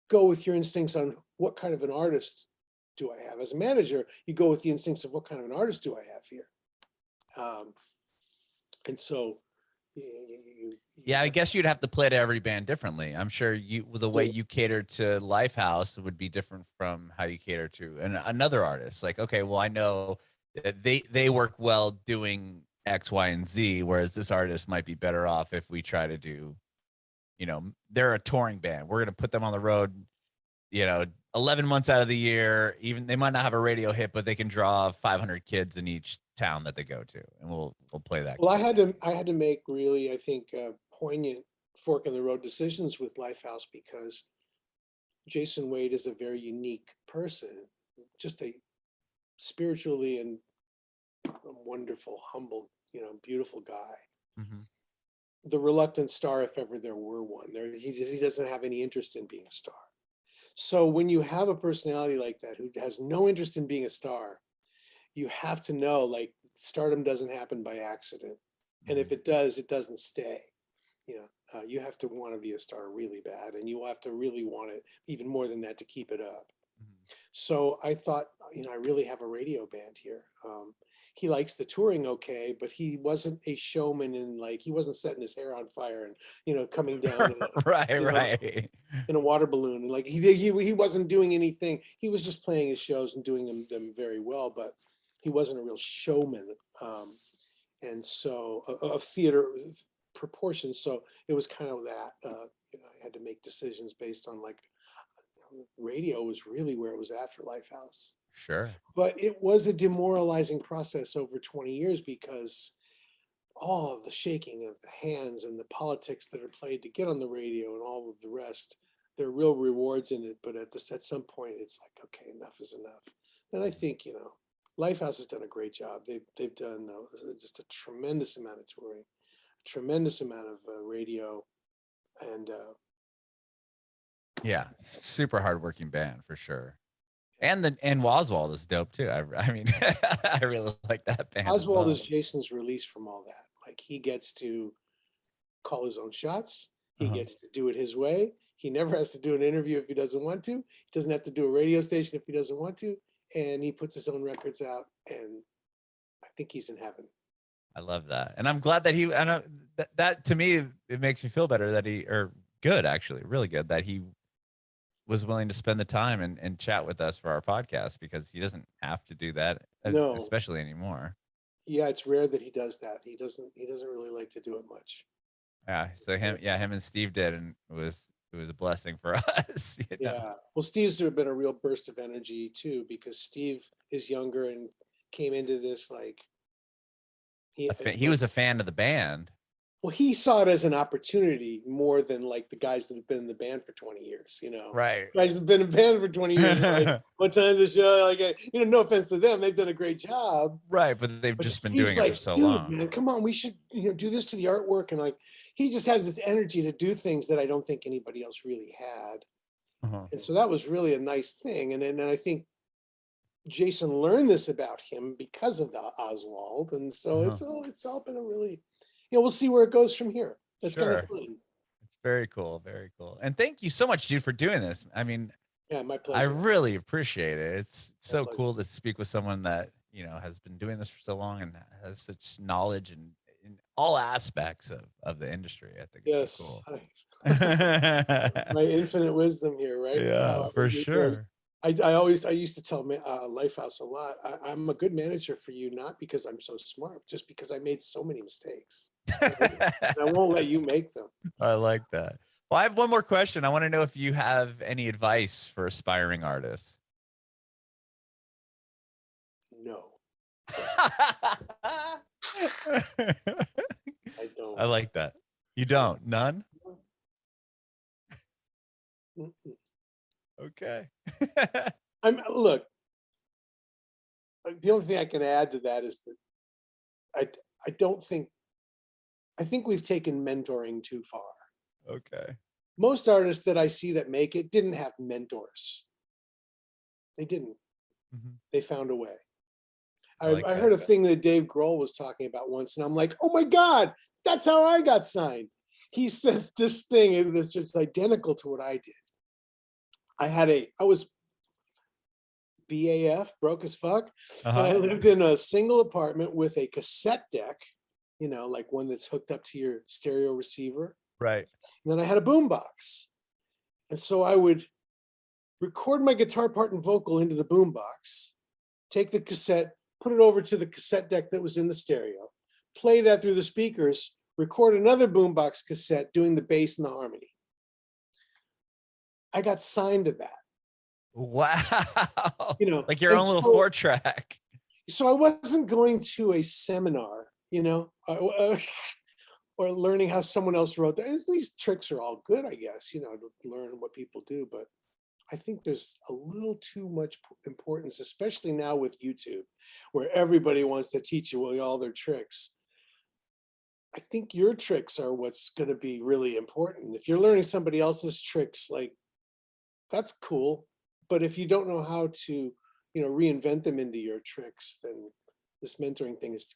go with your instincts on what kind of an artist do I have. As a manager, you go with the instincts of what kind of an artist do I have here. And so Yeah, I guess you'd have to play to every band differently. I'm sure the way you cater to Lifehouse would be different from how you cater to another artist. Like, okay, well, I know that they work well doing X, Y, and Z, whereas this artist might be better off if we try to do, they're a touring band. We're going to put them on the road, 11 months out of the year. Even they might not have a radio hit, but they can draw 500 kids in each town that they go to, and we'll play that. Well, I had to make really, I think, poignant fork in the road decisions with Lifehouse because Jason Wade is a very unique person, just a spiritually and wonderful, humble, beautiful guy. Mm-hmm. The reluctant star, if ever there were one. He doesn't have any interest in being a star. So when you have a personality like that who has no interest in being a star, you have to know, like, stardom doesn't happen by accident, and if it does, it doesn't stay. You have to want to be a star really bad, and you have to really want it even more than that to keep it up. So I thought, I really have a radio band here. He likes the touring, okay, but he wasn't a showman, and like he wasn't setting his hair on fire and coming down right in a water balloon, and like he wasn't doing anything. He was just playing his shows and doing them very well, but he wasn't a real showman. And so of theater proportions. So it was kind of that. I had to make decisions based on like radio was really where it was at for Lifehouse. Sure. But it was a demoralizing process over 20 years because all of the shaking of the hands and the politics that are played to get on the radio and all of the rest, there are real rewards in it. But at some point, it's like, okay, enough is enough. And I think, Lifehouse has done a great job. They've done just a tremendous amount of touring, a tremendous amount of radio, and yeah, super hardworking band for sure. And Oswald is dope too. I mean, I really like that band. Oswald is Jason's release from all that. Like he gets to call his own shots. He gets to do it his way. He never has to do an interview if he doesn't want to. He doesn't have to do a radio station if he doesn't want to. And he puts his own records out, and I think he's in heaven. I love that, and I'm glad that that to me it makes me feel better that or good actually, really good that he was willing to spend the time and chat with us for our podcast, because he doesn't have to do that, No. especially anymore. Yeah, it's rare that he does that. He doesn't really like to do it much. Yeah, so him and Steve did, and it was a blessing for us. Yeah. Well, Steve's been a real burst of energy too, because Steve is younger and came into this like he was a fan of the band. Well, he saw it as an opportunity more than like the guys that have been in the band for 20 years, Right. Guys that have been in the band for 20 years. Like, what time's the show? Like, no offense to them. They've done a great job. Right. But they've just been doing it for so dude, long. Man, come on, we should, do this to the artwork. And like, he just has this energy to do things that I don't think anybody else really had. And so that was really a nice thing. And then I think Jason learned this about him because of the Oswald. And so it's all been a really, we'll see where it goes from here. That's kind of fun. It's very cool. Very cool. And thank you so much, Jude, for doing this. I mean, yeah, my pleasure. I really appreciate it. It's so cool to speak with someone that, has been doing this for so long and has such knowledge in all aspects of the industry. I think it's cool. My infinite wisdom here, right? Yeah, for sure. I used to tell Lifehouse a lot. I'm a good manager for you, not because I'm so smart, just because I made so many mistakes. I won't let you make them. I like that. Well, I have one more question. I want to know if you have any advice for aspiring artists. No. I don't. I like that. You don't? None? Okay. Look, the only thing I can add to that is that I think we've taken mentoring too far. Okay. Most artists that I see that make it didn't have mentors. They didn't. They found a way. I heard a thing that Dave Grohl was talking about once, and I'm like, oh my God, that's how I got signed. He said this thing that's just identical to what I did. I was BAF, broke as fuck. And I lived in a single apartment with a cassette deck, like one that's hooked up to your stereo receiver. Right. And then I had a boombox. And so I would record my guitar part and vocal into the boombox, take the cassette, put it over to the cassette deck that was in the stereo, play that through the speakers, record another boombox cassette doing the bass and the harmony. I got signed to that. Wow. Like your and own little so- 4-track. So I wasn't going to a seminar, or learning how someone else wrote that. These tricks are all good, I guess, to learn what people do. But I think there's a little too much importance, especially now with YouTube, where everybody wants to teach you all their tricks. I think your tricks are what's going to be really important. If you're learning somebody else's tricks, like, that's cool. But if you don't know how to, reinvent them into your tricks, then this mentoring thing is,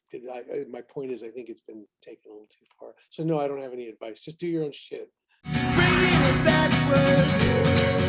my point is, I think it's been taken a little too far. So no, I don't have any advice. Just do your own shit. Bring it back.